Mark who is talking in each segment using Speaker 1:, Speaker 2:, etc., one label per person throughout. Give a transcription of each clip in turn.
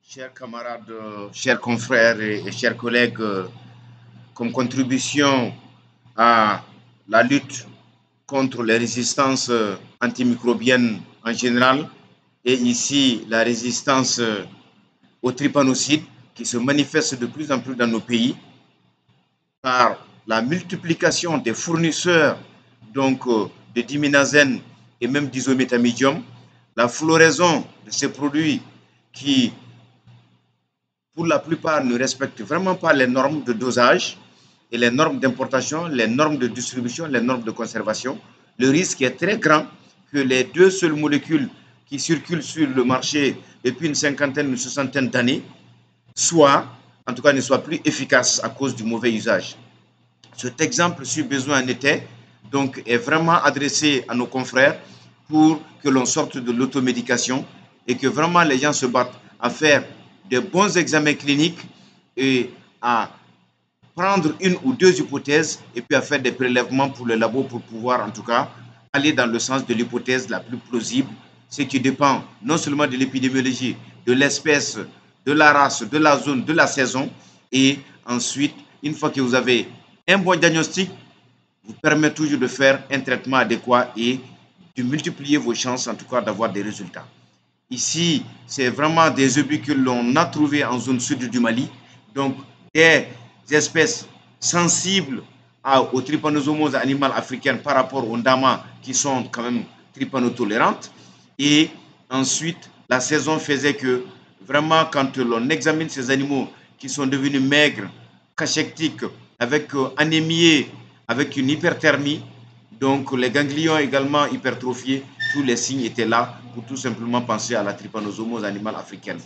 Speaker 1: Chers camarades, chers confrères et chers collègues, comme contribution à la lutte contre les résistances antimicrobiennes en général, et ici la résistance au trypanocide qui se manifeste de plus en plus dans nos pays par la multiplication des fournisseurs de diménazène et même d'isométamidium, la floraison de ces produits qui pour la plupart, ne respectent vraiment pas les normes de dosage et les normes d'importation, les normes de distribution, les normes de conservation. Le risque est très grand que les deux seules molécules qui circulent sur le marché depuis une cinquantaine, une soixantaine d'années en tout cas, ne soient plus efficaces à cause du mauvais usage. Cet exemple, si besoin en était, donc, est vraiment adressé à nos confrères pour que l'on sorte de l'automédication et que vraiment les gens se battent à faire de bons examens cliniques et à prendre une ou deux hypothèses et puis à faire des prélèvements pour le labo pour pouvoir en tout cas aller dans le sens de l'hypothèse la plus plausible, ce qui dépend non seulement de l'épidémiologie, de l'espèce, de la race, de la zone, de la saison. Et ensuite, une fois que vous avez un bon diagnostic, vous permet toujours de faire un traitement adéquat et de multiplier vos chances en tout cas d'avoir des résultats. Ici, c'est vraiment des obus que l'on a trouvés en zone sud du Mali, donc des espèces sensibles aux trypanosomoses animales africaines par rapport aux ndama qui sont quand même trypanotolérantes. Et ensuite, la saison faisait que vraiment quand l'on examine ces animaux qui sont devenus maigres, cachectiques, avec anémie, avec une hyperthermie, donc les ganglions également hypertrophiés, tous les signes étaient là pour tout simplement penser à la trypanosomose animale africaine.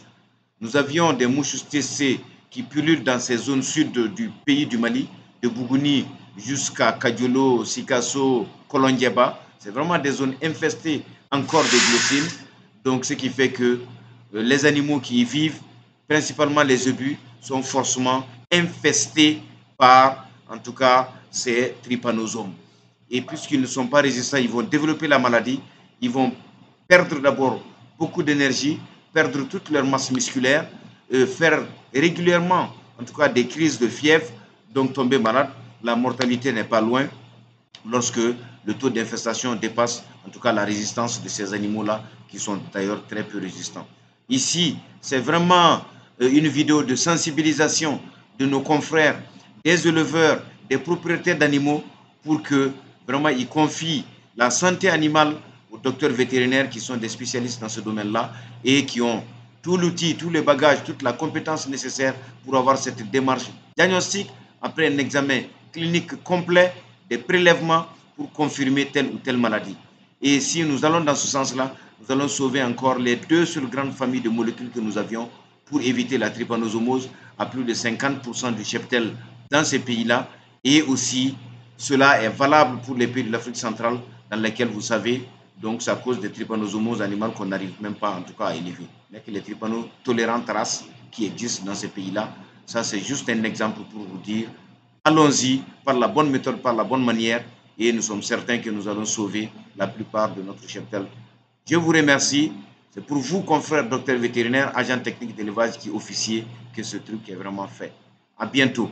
Speaker 1: Nous avions des mouches TC qui pullulent dans ces zones sud du pays du Mali, de Bougouni jusqu'à Kadiolo, Sikasso, Kolondieba. C'est vraiment des zones infestées encore de glottines. Donc, ce qui fait que les animaux qui y vivent, principalement les obus, sont forcément infestés par, en tout cas, ces trypanosomes. Et puisqu'ils ne sont pas résistants, ils vont développer la maladie, ils vont perdre d'abord beaucoup d'énergie, perdre toute leur masse musculaire, faire régulièrement, en tout cas, des crises de fièvre, donc tomber malade. La mortalité n'est pas loin lorsque le taux d'infestation dépasse, en tout cas, la résistance de ces animaux-là, qui sont d'ailleurs très peu résistants. Ici, c'est vraiment une vidéo de sensibilisation de nos confrères, des éleveurs, des propriétaires d'animaux, pour que vraiment ils confient la santé animale aux docteurs vétérinaires qui sont des spécialistes dans ce domaine-là et qui ont tout l'outil, tous les bagages, toute la compétence nécessaire pour avoir cette démarche diagnostique après un examen clinique complet, des prélèvements pour confirmer telle ou telle maladie. Et si nous allons dans ce sens-là, nous allons sauver encore les deux seules grandes familles de molécules que nous avions pour éviter la trypanosomose à plus de 50% du cheptel dans ces pays-là. Et aussi, cela est valable pour les pays de l'Afrique centrale dans lesquels, vous savez, donc c'est à cause des trypanosomoses animales qu'on n'arrive même pas en tout cas à élever. Il n'y a que les trypanotolérantes races qui existent dans ces pays-là. Ça, c'est juste un exemple pour vous dire, allons-y par la bonne méthode, par la bonne manière, et nous sommes certains que nous allons sauver la plupart de notre cheptel. Je vous remercie. C'est pour vous, confrères docteurs vétérinaires, agents techniques d'élevage qui officiers, que ce truc est vraiment fait. À bientôt.